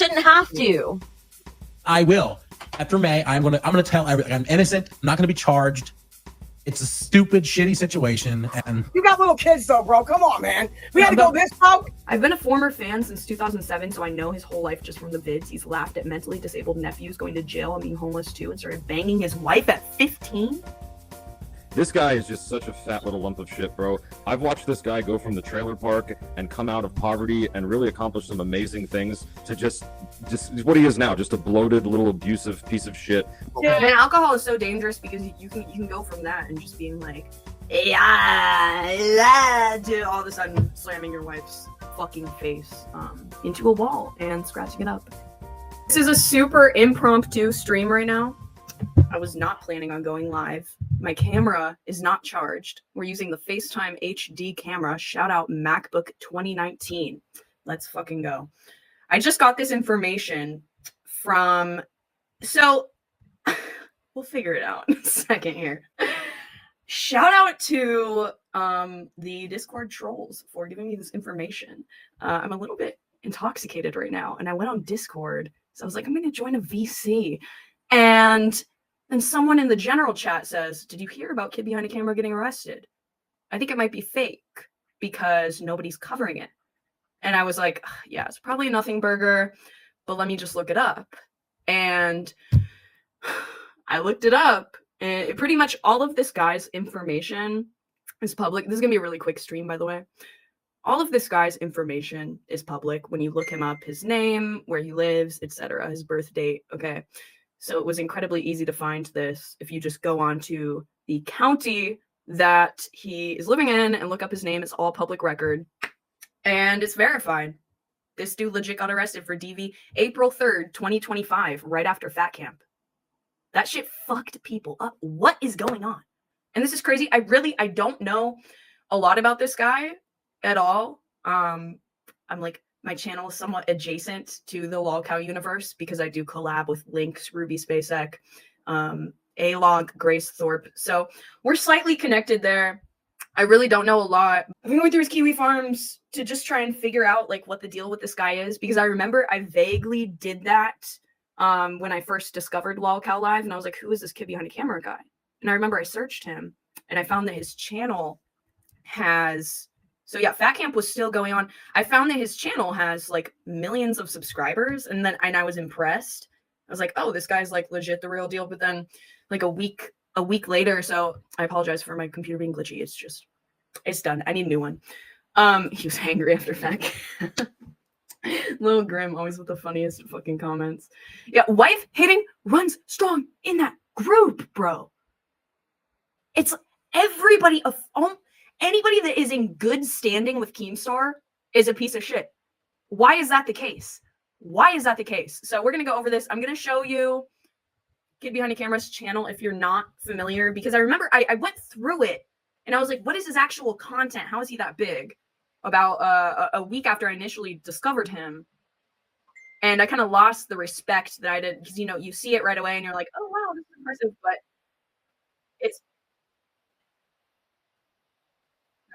Shouldn't have to. I will. After May, I'm gonna tell everything. I'm innocent. I'm not gonna be charged. It's a stupid, shitty situation, and You got little kids though, bro. Come on, man. We had to go this route. I've been a former fan since 2007, so I know his whole life just from the vids. He's laughed at mentally disabled nephews going to jail and being homeless too, and started banging his wife at 15. This guy is just such a fat little lump of shit, bro. I've watched this guy go from the trailer park and come out of poverty and really accomplish some amazing things to just what he is now, just a bloated little abusive piece of shit. Yeah, and alcohol is so dangerous because you can go from that and just being like, yeah, to all of a sudden slamming your wife's fucking face into a wall and scratching it up. This is a super impromptu stream right now. I was not planning on going live. My camera is not charged. We're using the FaceTime HD camera. Shout out MacBook 2019. Let's fucking go. I just got this information from, so we'll figure it out in a second here. Shout out to the Discord trolls for giving me this information. I'm a little bit intoxicated right now, and I went on Discord. So I was like, I'm going to join a VC. And then someone in the general chat says, did you hear about kid behind a camera getting arrested? I think it might be fake because nobody's covering it. And I was like, yeah, it's probably a nothing burger, but let me just look it up. And I looked it up, and pretty much all of this guy's information is public. This is going to be a really quick stream, by the way. All of this guy's information is public. When you look him up, his name, where he lives, etc., his birth date, okay? So it was incredibly easy to find this if you just go on to the county that he is living in and look up his name. It's all public record. And it's verified. This dude legit got arrested for DV April 3rd, 2025, right after Fat Camp. That shit fucked people up. What is going on? And this is crazy. I don't know a lot about this guy at all. I'm like, my channel is somewhat adjacent to the lolcow universe because I do collab with Lynx, Ruby Spacek, A-Log, Grace Thorpe. So we're slightly connected there. I really don't know a lot. I've been going through his Kiwi Farms to just try and figure out like what the deal with this guy is, because I remember I vaguely did that when I first discovered lolcow Live, and I was like, who is this kid behind a camera guy? And I remember I searched him and I found that his channel has... So yeah, Fat Camp was still going on. I found that his channel has like millions of subscribers, and I was impressed. I was like, oh, this guy's like legit the real deal. But then like a week later, so I apologize for my computer being glitchy. It's done. I need a new one. He was angry after Fat Camp. Little Grim, always with the funniest fucking comments. Yeah, wife hitting runs strong in that group, bro. It's everybody of anybody that is in good standing with Keemstar is a piece of shit. Why is that the case? Why is that the case? So we're going to go over this. I'm going to show you Kid Behind the Camera's channel if you're not familiar, because I remember I went through it and I was like, what is his actual content? How is he that big? About a week after I initially discovered him. And I kind of lost the respect that I did, because, you know, you see it right away and you're like, oh, wow, this is impressive. But it's...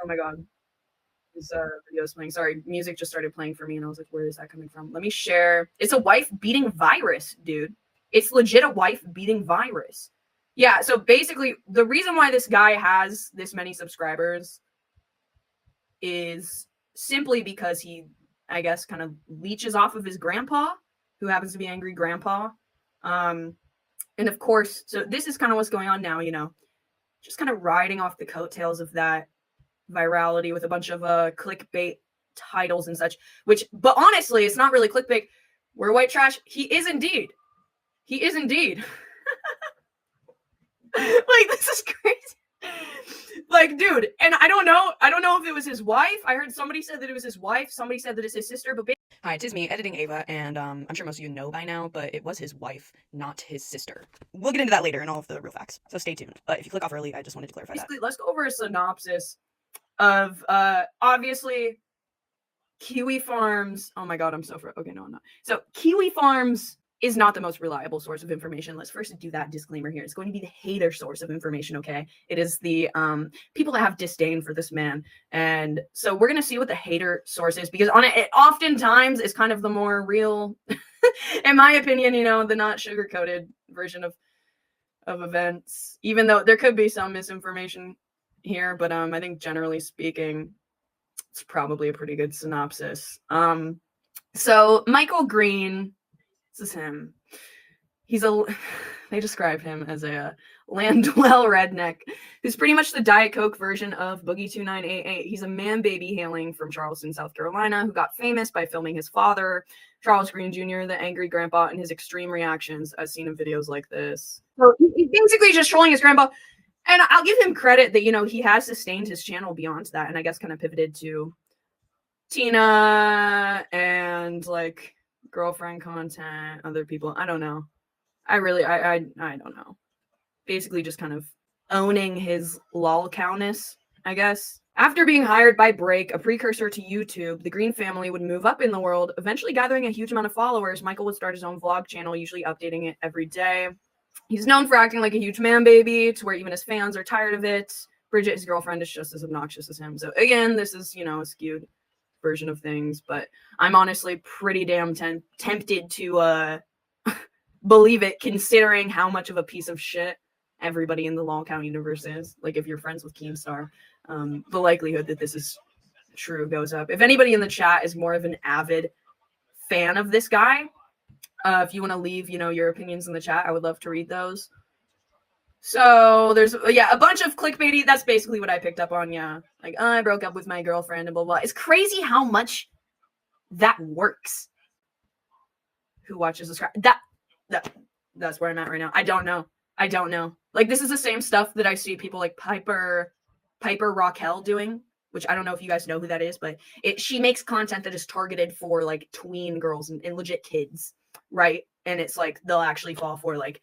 Oh my god. This video is playing. Sorry, music just started playing for me and I was like, where is that coming from? Let me share. It's a wife beating virus, dude. It's legit a wife beating virus. Yeah, so basically the reason why this guy has this many subscribers is simply because he, I guess, kind of leeches off of his grandpa, who happens to be Angry Grandpa. And of course, so this is kind of what's going on now, you know, just kind of riding off the coattails of that virality with a bunch of clickbait titles and such, but honestly, it's not really clickbait. We're white trash. He is indeed. Like, this is crazy. Like, dude, and I don't know if it was his wife. I heard somebody said that it was his wife. Somebody said that it's his sister, but hi, it is me, Editing Ava, and I'm sure most of you know by now, but it was his wife, not his sister. We'll get into that later in all of the real facts, so stay tuned. But if you click off early, I just wanted to clarify that. Let's go over a synopsis of obviously Kiwi Farms. Oh my god, I'm so okay, no, I'm not. So Kiwi Farms is not the most reliable source of information. Let's first do that disclaimer here. It's going to be the hater source of information, okay? It is the people that have disdain for this man. And so we're going to see what the hater source is, because on it oftentimes is kind of the more real in my opinion, you know, the not sugar-coated version of events, even though there could be some misinformation here, but I think generally speaking, it's probably a pretty good synopsis. So Michael Green, this is him. They describe him as a Landwell redneck who's pretty much the Diet Coke version of Boogie 2988. He's a man baby hailing from Charleston, South Carolina, who got famous by filming his father, Charles Green Jr., the angry grandpa, and his extreme reactions as seen in videos like this. So he's basically just trolling his grandpa. And I'll give him credit that, you know, he has sustained his channel beyond that, and I guess kind of pivoted to Tina and like girlfriend content, other people. I don't know. I don't know. Basically just kind of owning his lol cowness, I guess. After being hired by Break, a precursor to YouTube, the Green family would move up in the world, eventually gathering a huge amount of followers. Michael would start his own vlog channel, usually updating it every day. He's known for acting like a huge man baby, to where even his fans are tired of it. Bridget, his girlfriend, is just as obnoxious as him. So again, this is, you know, a skewed version of things, but I'm honestly pretty damn tempted to believe it, considering how much of a piece of shit everybody in the Lol Count universe is. Like, if you're friends with Keemstar, the likelihood that this is true goes up. If anybody in the chat is more of an avid fan of this guy, if you want to leave, you know, your opinions in the chat, I would love to read those. So there's, yeah, a bunch of clickbaity. That's basically what I picked up on. Yeah. Like, oh, I broke up with my girlfriend and blah, blah. It's crazy how much that works. Who watches this? That's where I'm at right now. I don't know. Like, this is the same stuff that I see people like Piper Raquel doing, which I don't know if you guys know who that is, but she makes content that is targeted for like tween girls and legit kids, right? And it's like they'll actually fall for, like,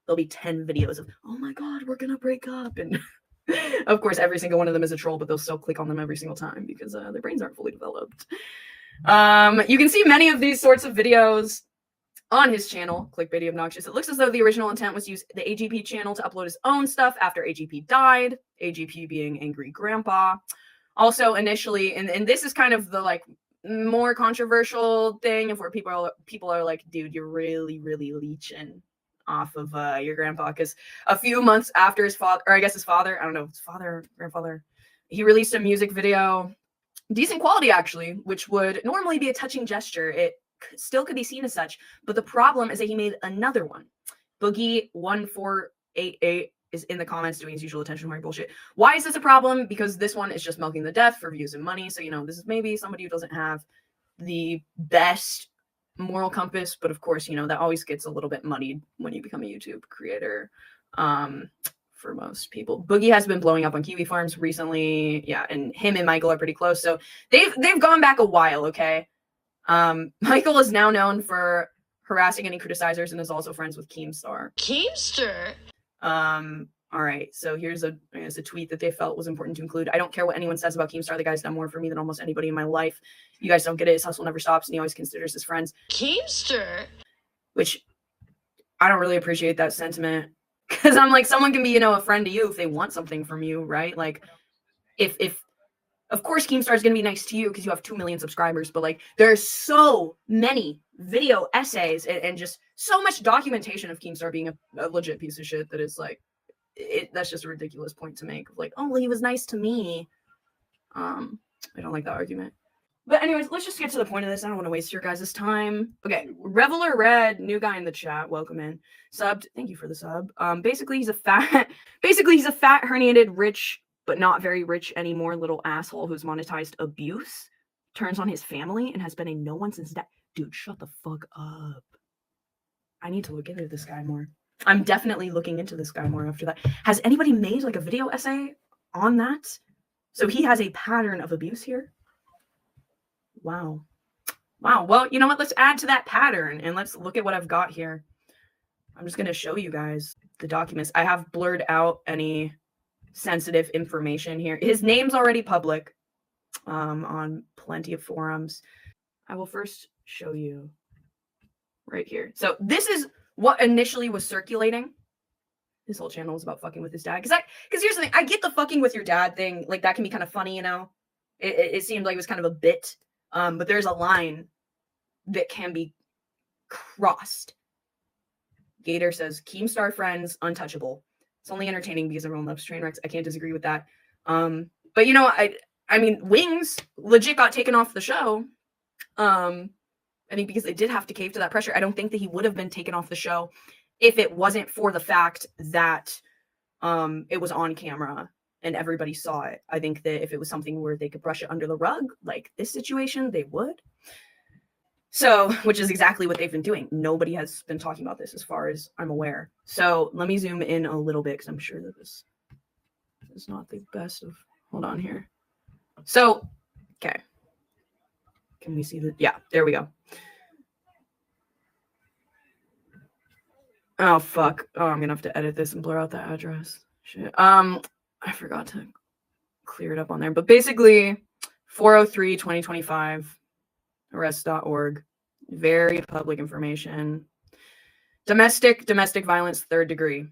there'll be 10 videos of, oh my god, we're gonna break up, and of course every single one of them is a troll, but they'll still click on them every single time because their brains aren't fully developed. You can see many of these sorts of videos on his channel, Clickbaity Obnoxious. It looks as though the original intent was to use the AGP channel to upload his own stuff after AGP died, AGP being Angry Grandpa. Also, initially, and this is kind of the like more controversial thing of where people are like, dude, you're really leeching off of your grandpa, because a few months after his father, or I guess his father, I don't know, his father, grandfather, he released a music video, decent quality actually, which would normally be a touching gesture. It still could be seen as such, but the problem is that he made another one. Boogie 1488 is in the comments doing his usual attention whoring bullshit. Why is this a problem? Because this one is just milking the death for views and money. So, you know, this is maybe somebody who doesn't have the best moral compass, but of course, you know, that always gets a little bit muddied when you become a YouTube creator. For most people, Boogie has been blowing up on Kiwi Farms recently. Yeah, and him and Michael are pretty close. So they've gone back a while, okay? Michael is now known for harassing any criticizers and is also friends with Keemstar. Keemstar? All right, so here's a tweet that they felt was important to include. I don't care what anyone says about Keemstar. The guy's done more for me than almost anybody in my life. You guys don't get it. His hustle never stops, and he always considers his friends. Keemstar? Which, I don't really appreciate that sentiment, because I'm like, someone can be, you know, a friend to you if they want something from you, right? Like, if of course Keemstar is going to be nice to you because you have 2 million subscribers, but like, there's so many video essays and just so much documentation of Keemstar being a legit piece of shit that is like, that's just a ridiculous point to make. Like, oh, well, he was nice to me. I don't like that argument. But anyways, let's just get to the point of this. I don't want to waste your guys' time. Okay, Reveler Red, new guy in the chat. Welcome in. Subbed. Thank you for the sub. Basically he's a fat herniated, rich, but not very rich anymore little asshole who's monetized abuse, turns on his family, and has been a no one since that. Dude, shut the fuck up. I need to look into this guy more. I'm definitely looking into this guy more after that. Has anybody made like a video essay on that? So he has a pattern of abuse here. Wow. Well, you know what? Let's add to that pattern and let's look at what I've got here. I'm just going to show you guys the documents. I have blurred out any sensitive information here. His name's already public on plenty of forums. I will first show you right here. So this is what initially was circulating. His whole channel was about fucking with his dad. Because here's the thing. I get the fucking with your dad thing. Like, that can be kind of funny, you know? It seemed like it was kind of a bit. But there's a line that can be crossed. Gator says, Keemstar friends, untouchable. It's only entertaining because everyone loves train wrecks. I can't disagree with that. But you know, I mean, Wings legit got taken off the show. I think because they did have to cave to that pressure. I don't think that he would have been taken off the show if it wasn't for the fact that it was on camera and everybody saw it. I think that if it was something where they could brush it under the rug, like this situation, they would. So, which is exactly what they've been doing. Nobody has been talking about this as far as I'm aware. So let me zoom in a little bit because I'm sure that this is not the best of, hold on here. So, okay. Can we see the, yeah, there we go. Oh, fuck. Oh, I'm gonna have to edit this and blur out that address. Shit. I forgot to clear it up on there. But basically, 403-2025, arrest.org. Very public information. Domestic violence, 3rd degree.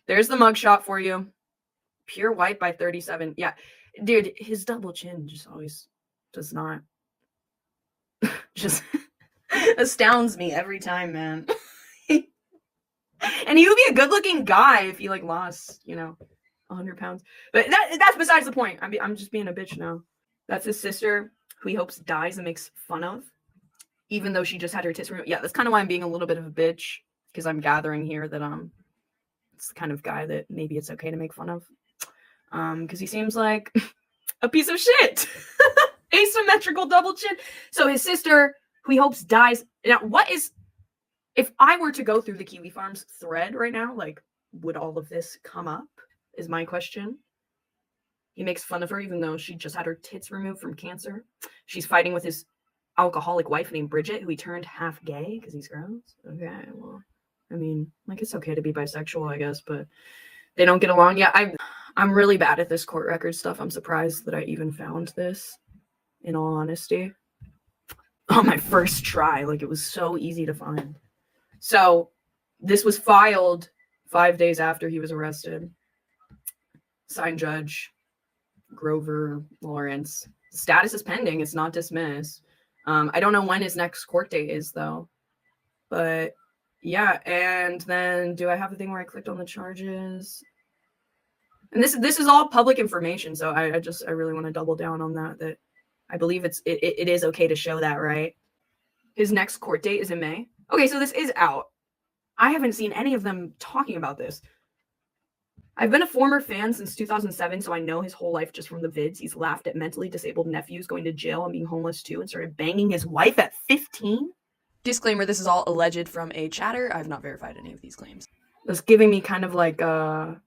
There's the mugshot for you. Pure white by 37. Yeah, dude, his double chin just always does not just astounds me every time, man. And he would be a good-looking guy if he like lost, 100 pounds. But that's besides the point. I'm just being a bitch now. That's his sister, who he hopes dies and makes fun of, even though she just had her tits removed. Yeah, that's kind of why I'm being a little bit of a bitch, because I'm gathering here that it's the kind of guy that maybe it's okay to make fun of, because he seems like a piece of shit. Asymmetrical double chin. So his sister, who he hopes dies. Now, if I were to go through the Kiwi Farms thread right now, like, would all of this come up, is my question. He makes fun of her even though she just had her tits removed from cancer. She's fighting with his alcoholic wife named Bridget, who he turned half gay because he's gross. Okay, well, I mean, like, it's okay to be bisexual, I guess, but they don't get along. Yeah, I'm really bad at this court record stuff. I'm surprised that I even found this, in all honesty. On my first try, like, it was so easy to find. So this was filed 5 days after he was arrested. Signed Judge Grover Lawrence. Status is pending. It's not dismissed. I don't know when his next court date is, though. But yeah, and then do I have a thing where I clicked on the charges? And this is all public information, so I really want to double down on that I believe it is okay to show that, right? His next court date is in May. Okay, so this is out. I haven't seen any of them talking about this. I've been a former fan since 2007, so I know his whole life just from the vids. He's laughed at mentally disabled nephews going to jail and being homeless too, and started banging his wife at 15. Disclaimer, this is all alleged from a chatter. I've not verified any of these claims. It's giving me kind of like sociopathic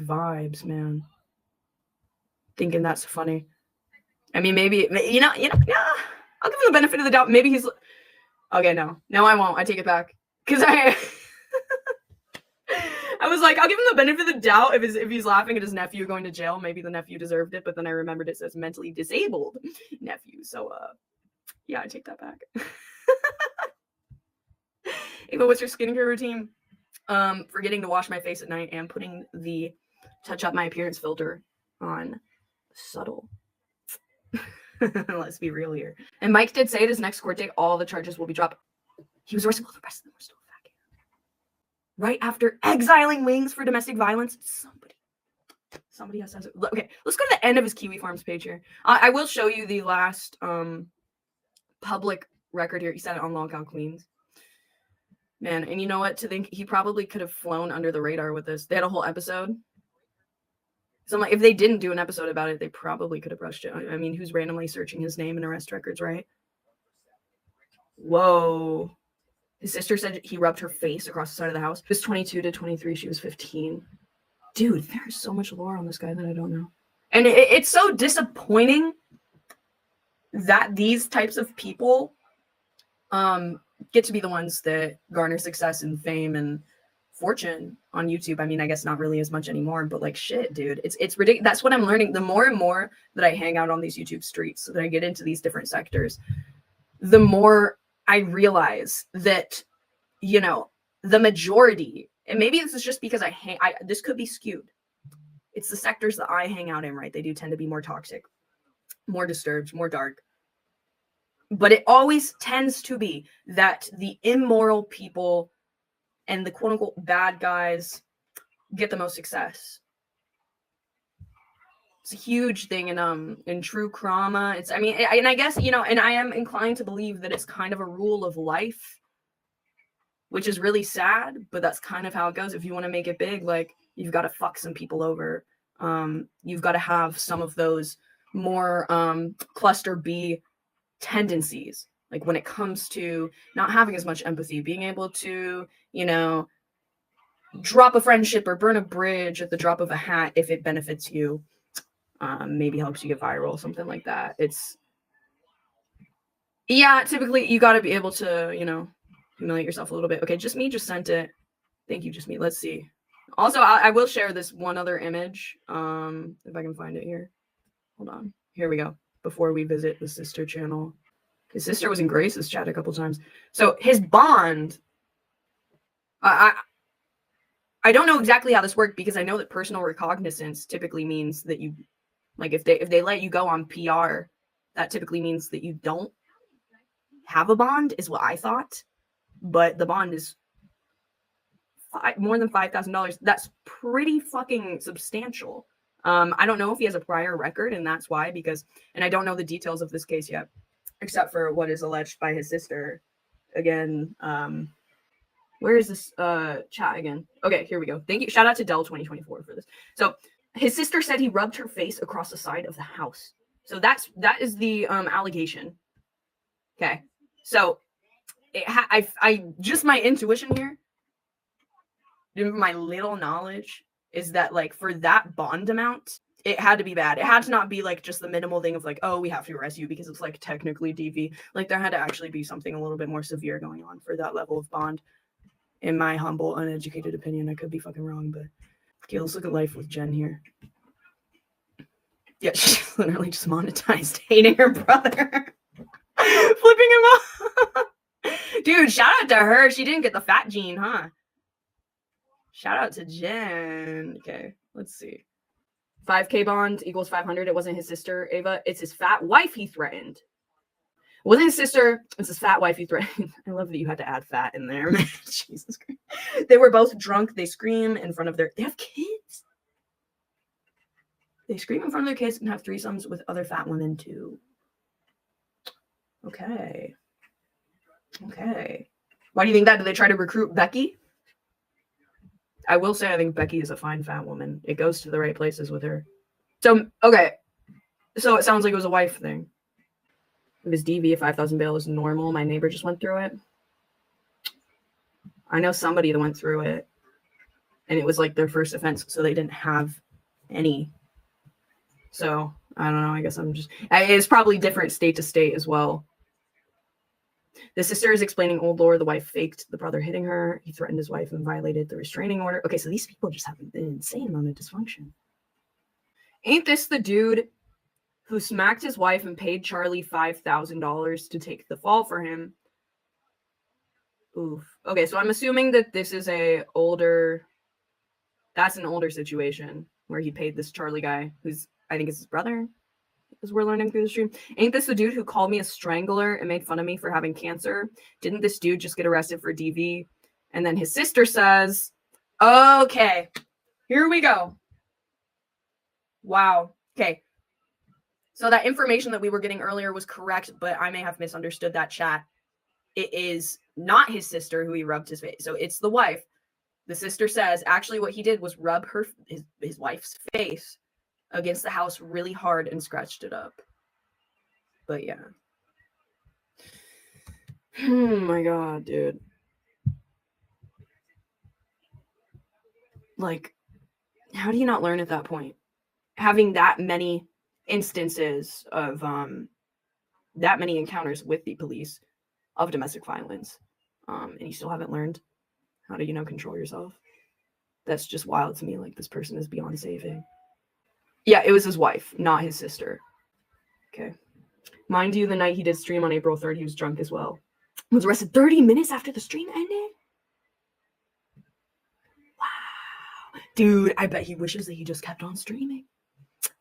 vibes, man. Thinking that's funny. I mean, maybe, yeah, I'll give him the benefit of the doubt. Maybe he's, okay, no, I won't. I take it back. Because I was like, I'll give him the benefit of the doubt if he's laughing at his nephew going to jail. Maybe the nephew deserved it, but then I remembered it says mentally disabled nephew. So, yeah, I take that back. Ava, what's your skincare routine? Forgetting to wash my face at night and putting the touch up my appearance filter on subtle. Let's be real here. And Mike did say at his next court date, all the charges will be dropped. He was arrested, well, the rest of them were still back. Right after exiling Wings for domestic violence, somebody has to. Okay, let's go to the end of his Kiwi Farms page here. I will show you the last public record here. He said it on Lockout Queens. Man, and you know what? To think he probably could have flown under the radar with this. They had a whole episode. So I'm like, if they didn't do an episode about it, they probably could have brushed it. I mean, who's randomly searching his name in arrest records, right? Whoa. His sister said he rubbed her face across the side of the house. He was 22 to 23. She was 15. Dude, there's so much lore on this guy that I don't know. And it's so disappointing that these types of people get to be the ones that garner success and fame and fortune on YouTube. I mean, I guess not really as much anymore, but like shit, dude, it's ridiculous. That's what I'm learning. The more and more that I hang out on these YouTube streets, so that I get into these different sectors, the more I realize that, the majority, and maybe this is just because this could be skewed. It's the sectors that I hang out in, right? They do tend to be more toxic, more disturbed, more dark. But it always tends to be that the immoral people and the quote unquote bad guys get the most success. It's a huge thing in true crime. It's, I mean, and I guess, you know, and I am inclined to believe that it's kind of a rule of life, which is really sad, but that's kind of how it goes. If you want to make it big, like, you've got to fuck some people over. You've got to have some of those more cluster B tendencies, like when it comes to not having as much empathy, being able to, you know, drop a friendship or burn a bridge at the drop of a hat if it benefits you, maybe helps you get viral, something like that. It's, yeah, typically you got to be able to, you know, humiliate yourself a little bit. Okay, Just Me just sent it. Thank you, Just Me. Let's see. Also, I will share this one other image, if I can find it here. Hold on. Here we go. Before we visit the sister channel. His sister was in Grace's chat a couple times. So his bond, I don't know exactly how this worked, because I know that personal recognizance typically means that you, like, if they let you go on PR, that typically means that you don't have a bond, is what I thought. But the bond is more than $5,000. That's pretty fucking substantial. I don't know if he has a prior record, and that's why, because, and I don't know the details of this case yet, except for what is alleged by his sister. Again, where is this chat again? Okay, here we go. Thank you. Shout out to Dell2024 for this. So his sister said he rubbed her face across the side of the house. So that is the allegation. Okay. So I just, my intuition here, my little knowledge is that, like, for that bond amount, it had to be bad. It had to not be like just the minimal thing of like, oh, we have to arrest you because it's like technically DV. Like, there had to actually be something a little bit more severe going on for that level of bond. In my humble, uneducated opinion, I could be fucking wrong, but okay, let's look at life with Jen here. Yeah, she's literally just monetized hating her brother. Flipping him off. Dude, shout out to her. She didn't get the fat gene, huh? Shout out to Jen. Okay, let's see. 5K bond equals 500. It wasn't his sister, Ava. It's his fat wife he threatened. It wasn't his sister. It's his fat wife he threatened. I love that you had to add fat in there, man. Jesus Christ. They were both drunk. They scream in front of their... They have kids. They scream in front of their kids and have threesomes with other fat women, too. Okay. Okay. Why do you think that? Did they try to recruit Becky? I will say I think Becky is a fine fat woman. It goes to the right places with her. So, okay. So it sounds like it was a wife thing. If it's DV, 5,000 bail is normal. My neighbor just went through it. I know somebody that went through it. And it was like their first offense, so they didn't have any. So, I don't know. I guess I'm just... It's probably different state to state as well. The sister is explaining old lore. The wife faked the brother hitting her. He threatened his wife and violated the restraining order. Okay, so these people just have an insane amount of dysfunction. Ain't this the dude who smacked his wife and paid Charlie $5,000 to take the fall for him? Oof. Okay, so I'm assuming that this is a older... That's an older situation where he paid this Charlie guy, who's, I think, is his brother, as we're learning through the stream. Ain't this the dude who called me a strangler and made fun of me for having cancer? Didn't this dude just get arrested for DV? And then his sister says, okay, here we go. Wow. Okay. So that information that we were getting earlier was correct, but I may have misunderstood that, chat. It is not his sister who he rubbed his face. So it's the wife. The sister says, actually what he did was rub his wife's face against the house really hard and scratched it up. But yeah. Oh my god, dude. Like, how do you not learn at that point? Having that many instances of that many encounters with the police of domestic violence, and you still haven't learned how to, you know, control yourself. That's just wild to me. Like, this person is beyond saving. Yeah, it was his wife, not his sister. Okay. Mind you, the night he did stream on April 3rd, he was drunk as well. He was arrested 30 minutes after the stream ended? Wow. Dude, I bet he wishes that he just kept on streaming.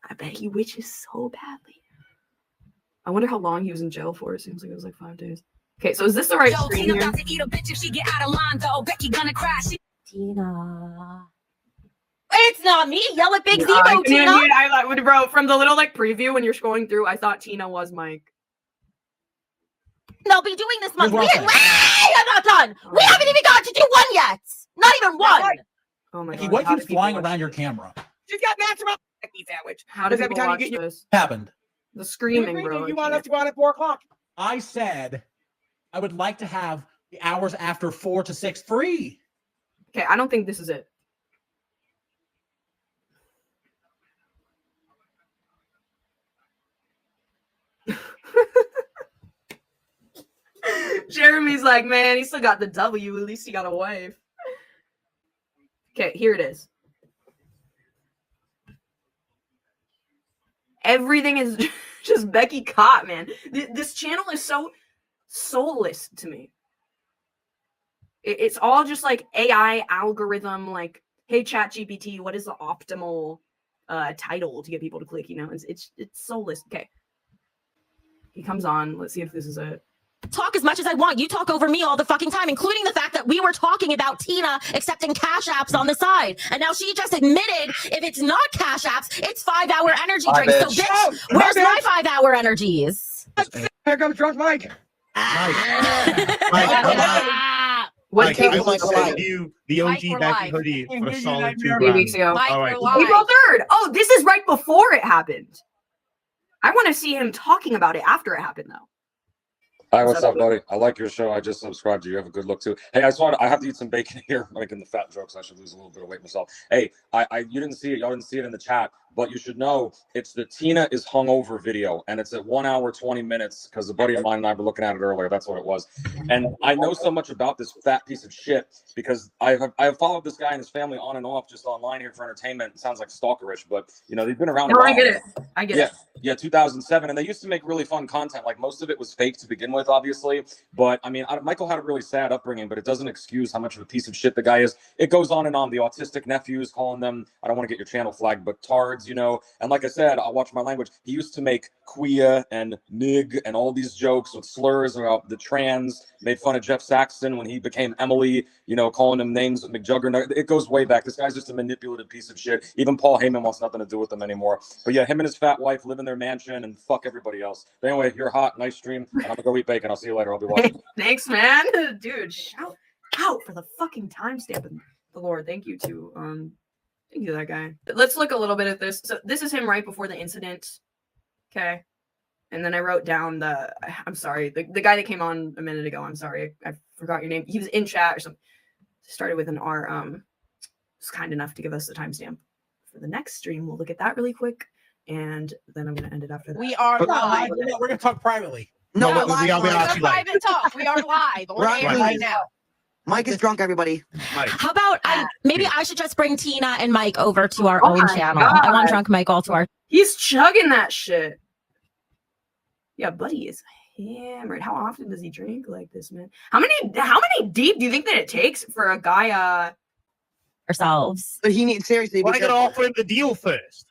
I bet he wishes so badly. I wonder how long he was in jail for. It seems like it was like 5 days. Okay, so is this the right Yo, screen Tina here? about to eat a bitch if she get out of line, though. Becky gonna crash. Tina. It's not me. Yell at Big I Zebo, couldn't even Tina. hear it. I like, bro, from the little like preview when you're scrolling through, I thought Tina was Mike. They'll be doing this month. You're Wait, welcome. I'm not done. We haven't even got to do one yet. Not even one. Oh my Becky, god. what how keeps do people flying watch around your this? camera? She's got match about Becky sandwich. How do Because every people time watch you get your this? Happened. The screaming, you, bro. you I want us can't. to go on at 4 o'clock. I said I would like to have the hours after 4 to 6 free. Okay, I don't think this is it. Jeremy's like, man, he still got the W. At least he got a wife. Okay, here it is. Everything is just Becky Cott, man. This channel is so soulless to me. It's all just like AI algorithm, like, hey, ChatGPT, what is the optimal title to get people to click? You know, it's soulless. Okay, he comes on. Let's see if this is it. Talk as much as I want. You talk over me all the fucking time, including the fact that we were talking about Tina accepting cash apps on the side. And now she just admitted if it's not cash apps, it's 5-hour energy drinks. So, bitch, Oh, where's my my 5-hour energies? Here comes drunk Mike. What Mike, came I from will the send live? you the OG Mike, we're Becky live. hoodie for a solid A few weeks ago. Mike, All right. we're live. April 3rd. Oh, this is right before it happened. I want to see him talking about it after it happened, though. Hi, what's up, buddy? I like your show. I just subscribed to you. You have a good look too. Hey, I have to eat some bacon here. I'm making the fat jokes. I should lose a little bit of weight myself. Hey, you didn't see it. Y'all didn't see it in the chat, but you should know it's the Tina is hungover video, and it's at 1 hour 20 minutes because a buddy of mine and I were looking at it earlier. That's what it was. And I know so much about this fat piece of shit because I have followed this guy and his family on and off just online here for entertainment. It sounds like stalkerish, but you know they've been around. No, a I while. get it. I get it. Yeah, 2007, and they used to make really fun content. Like most of it was fake to begin with, obviously. But I mean, Michael had a really sad upbringing, but it doesn't excuse how much of a piece of shit the guy is. It goes on and on. The autistic nephews, calling them, I don't want to get your channel flagged, but tards, you know. And like I said, I'll watch my language. He used to make queer and nig and all these jokes with slurs about the trans. Made fun of Jeff Saxton when he became Emily, you know, calling him names McJuggernaut. It goes way back. This guy's just a manipulative piece of shit. Even Paul Heyman wants nothing to do with them anymore. But yeah, him and his fat wife live in their mansion and fuck everybody else. But anyway, you're hot. Nice stream. And I'm going to go eat bacon. I'll see you later. I'll be watching. Thanks, man. Dude, shout out for the fucking timestamp and the Lord. Thank you to that guy. Let's look a little bit at this. So this is him right before the incident. Okay. And then I wrote down I'm sorry, the guy that came on a minute ago. I'm sorry, I forgot your name. He was in chat or something. Started with an R. Was kind enough to give us the timestamp for the next stream. We'll look at that really quick, and then I'm gonna end it after that. We are live. We're going to talk privately. No, No, we got It's actually a like private talk. We are live on Right. air right now. Mike is drunk, everybody. Mike. How about maybe I should just bring Tina and Mike over to our Oh own my channel. God. I want Drunk Mike all to our. He's chugging that shit. Yeah, buddy is hammered. How often does he drink like this, man? How many deep do you think that it takes for a guy? Ourselves. But he needs seriously. Well, I gotta because- offer him the deal first.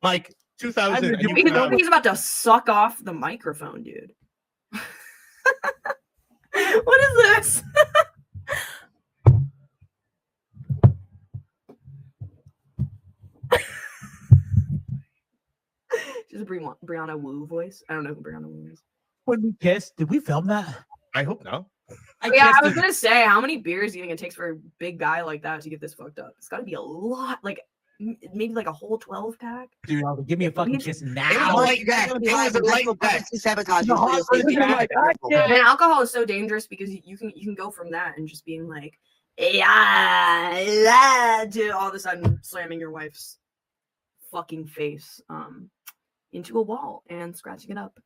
Like 2000. and you He's can have- about to suck off the microphone, dude. What is this? Just a Brianna Wu voice. I don't know who Brianna Wu is. When we kissed, did we film that? I hope no. Yeah, I was kissed gonna say, how many beers do you think it takes for a big guy like that to get this fucked up? It's got to be a lot, like maybe like a whole 12-pack. Dude, give me a fucking kiss It was now. like that. It was a light deck. Sabotage. The hot version of Mike. I can't- And alcohol is so dangerous because you can go from that and just being like, yeah, to all of a sudden slamming your wife's fucking face into a wall and scratching it up.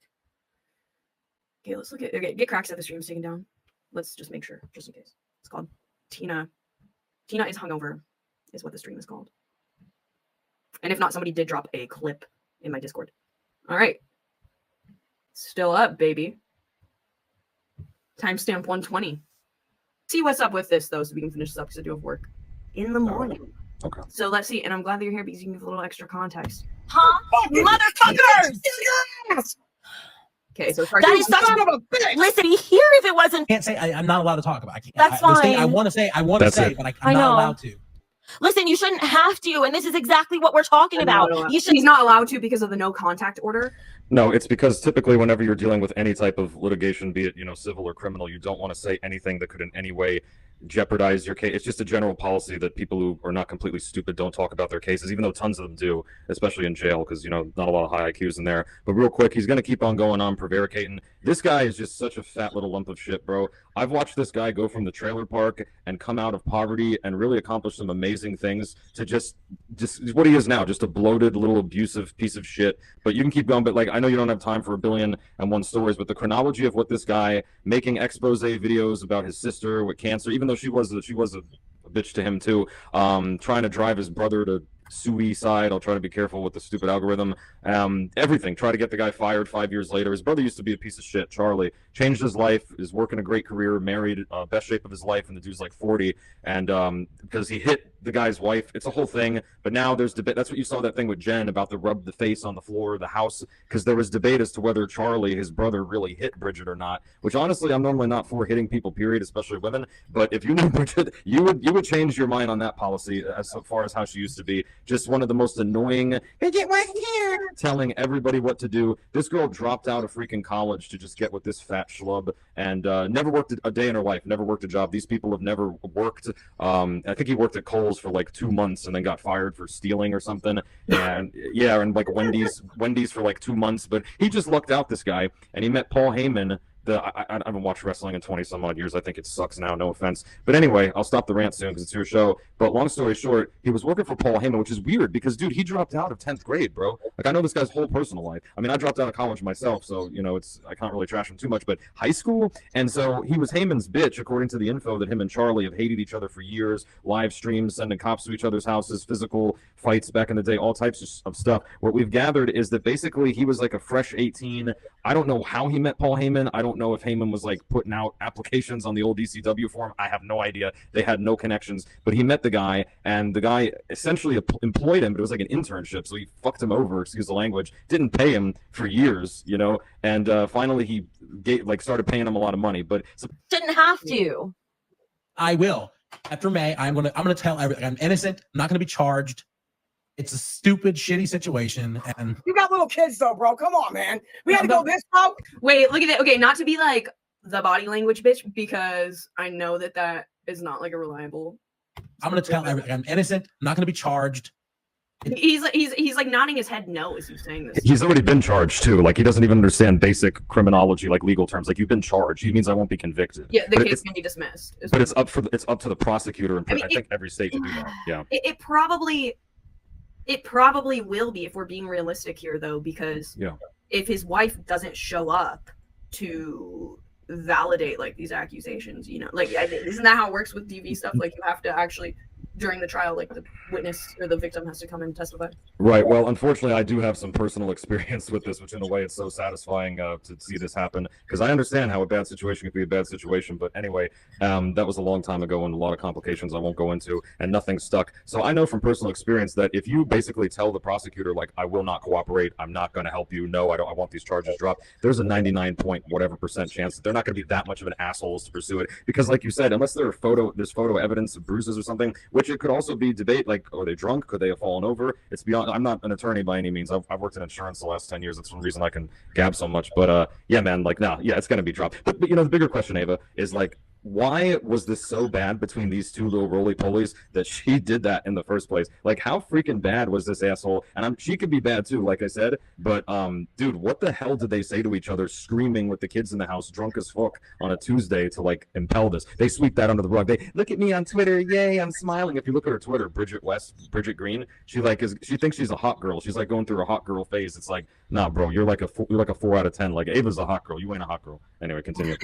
Okay, let's look at get cracks at the stream's taken down. Let's just make sure, just in case. It's called Tina. Tina is hungover, is what the stream is called. And if not, somebody did drop a clip in my Discord. All right. Still up, baby. Timestamp 120. See what's up with this, though, so we can finish this up because I do have work in the morning. Okay. So let's see. And I'm glad that you're here because you can give a little extra context. Huh? Motherfuckers! Okay, so sorry. That is such Son of a bitch! Listen, be here if it wasn't. Can't say I'm not allowed to talk about. I can't. That's the thing I fine. want to say, That's it. but I'm I not know. allowed to. Listen, you shouldn't have to, and this is exactly what we're talking about. You should. He's not allowed to because of the no contact order. No, it's because typically whenever you're dealing with any type of litigation, be it, you know, civil or criminal, you don't want to say anything that could in any way jeopardize your case. It's just a general policy that people who are not completely stupid don't talk about their cases, even though tons of them do, especially in jail, because, you know, not a lot of high IQs in there. But real quick, he's going to keep on going on, prevaricating. This guy is just such a fat little lump of shit, bro. I've watched this guy go from the trailer park and come out of poverty and really accomplish some amazing things to just what he is now, just a bloated little abusive piece of shit. But you can keep going. But like, I know you don't have time for 1,000,001 stories, but the chronology of what this guy making expose videos about his sister with cancer, even though she was a bitch to him too, trying to drive his brother to suicide. I'll try to be careful with the stupid algorithm. Everything. Try to get the guy fired 5 years later. His brother used to be a piece of shit. Charlie changed his life, is working a great career, married, best shape of his life, and the dude's like 40. And because he hit the guy's wife, it's a whole thing. But now there's debate. That's what you saw that thing with Jen about the rub the face on the floor of the house, because there was debate as to whether Charlie, his brother, really hit Bridget or not. Which honestly, I'm normally not for hitting people, period, especially women. But if you knew Bridget, you would change your mind on that policy as far as how she used to be. Just one of the most annoying, Bridget wasn't here, telling everybody what to do. This girl dropped out of freaking college to just get with this fat schlub, and never worked a day in her life, never worked a job. These people have never worked. I think he worked at Kohl's for like 2 months and then got fired for stealing or something. And yeah, and like Wendy's for like 2 months. But he just lucked out, this guy, and he met Paul Heyman. I haven't watched wrestling in 20 some odd years. I think it sucks now, no offense. But anyway, I'll stop the rant soon because it's your show. But long story short, he was working for Paul Heyman, which is weird because, dude, he dropped out of 10th grade, bro. Like, I know this guy's whole personal life. I mean, I dropped out of college myself, so, you know, I can't really trash him too much. But high school, and so he was Heyman's bitch, according to the info that him and Charlie have hated each other for years, live streams, sending cops to each other's houses, physical fights back in the day, all types of stuff. What we've gathered is that basically he was like a fresh 18. I don't know how he met Paul Heyman. I don't know if Heyman was like putting out applications on the old DCW forum. I have no idea. They had no connections, but he met the guy, and the guy essentially employed him, but it was like an internship, so he fucked him over, excuse the language, didn't pay him for years, you know, and finally he started paying him a lot of money, but Shouldn't have to. I will. After May, I'm gonna tell everything. I'm innocent. I'm not gonna be charged. It's a stupid, shitty situation, and You got little kids though, bro. Come on, man. We had to go this route. Wait, look at it. Okay, not to be like the body language bitch, because I know that is not like a reliable. I'm gonna tell everything. I'm innocent. I'm not gonna be charged. He's like nodding his head no as he's saying this. he's already been charged too. Like, he doesn't even understand basic criminology, like legal terms. Like, you've been charged. He means I won't be convicted. Yeah, the But case can be dismissed. But it's up to the prosecutor, and I mean, I think every state to do that. Yeah. It probably will be, if we're being realistic here, though, because Yeah. if his wife doesn't show up to validate like these accusations, you know, like isn't that how it works with DV stuff? Like, you have to actually, during the trial, like the witness or the victim has to come and testify. Right. Well, unfortunately, I do have some personal experience with this, which in a way it's so satisfying to see this happen, because I understand how a bad situation could be a bad situation. But anyway, that was a long time ago and a lot of complications I won't go into, and nothing stuck. So I know from personal experience that if you basically tell the prosecutor, like, I will not cooperate, I'm not going to help you, no, I want these charges dropped, there's a 99% chance that they're not going to be that much of an assholes to pursue it. Because like you said, unless there's photo evidence of bruises or something, which it could also be debate, like, are they drunk? Could they have fallen over? It's beyond. I'm not an attorney by any means. I've worked in insurance the last 10 years. That's one reason I can gab so much. But yeah, man, like, no, yeah, it's gonna be dropped. But you know, the bigger question, Ava, is like, why was this so bad between these two little roly-polies that she did that in the first place? Like, how freaking bad was this asshole? And she could be bad too, like I said. But dude, what the hell did they say to each other, screaming with the kids in the house, drunk as fuck, on a Tuesday to like impel this? They sweep that under the rug. They look at me on Twitter, yay, I'm smiling. If you look at her Twitter, Bridget Green, she thinks she's a hot girl. She's like going through a hot girl phase. It's like, nah, bro, you're like a 4 out of 10. Like, Ava's a hot girl. You ain't a hot girl. Anyway, continue.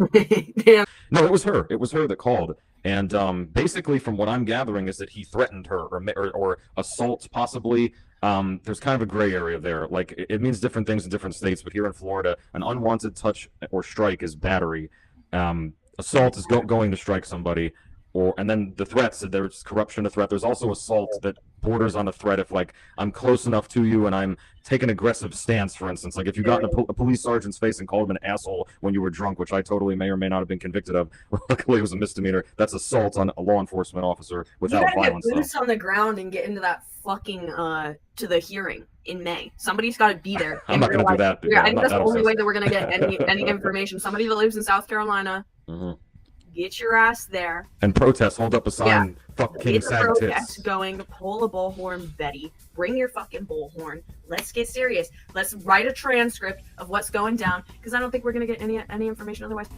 Damn. No, it was her. It was her that called. And basically, from what I'm gathering, is that he threatened her or assault, possibly. There's kind of a gray area there. Like, it means different things in different states. But here in Florida, an unwanted touch or strike is battery. Assault is going to strike somebody. and then the threats, there's corruption, a threat. There's also assault that borders on a threat if like I'm close enough to you and I'm take an aggressive stance, for instance. Like if you got in a police sergeant's face and called him an asshole when you were drunk, which I totally may or may not have been convicted of. Luckily, it was a misdemeanor. That's assault on a law enforcement officer without you gotta violence. get boots on the ground and get into that fucking to the hearing in May. Somebody's got to be there. I'm not going to do that. Yeah, I think that's the only way that we're going to get any information. Somebody that lives in South Carolina, get your ass there. And protest, hold up a sign, fuck King Sag tits. Going, pull a bullhorn, Betty. Bring your fucking bullhorn. Let's get serious. Let's write a transcript of what's going down, because I don't think we're going to get any information otherwise.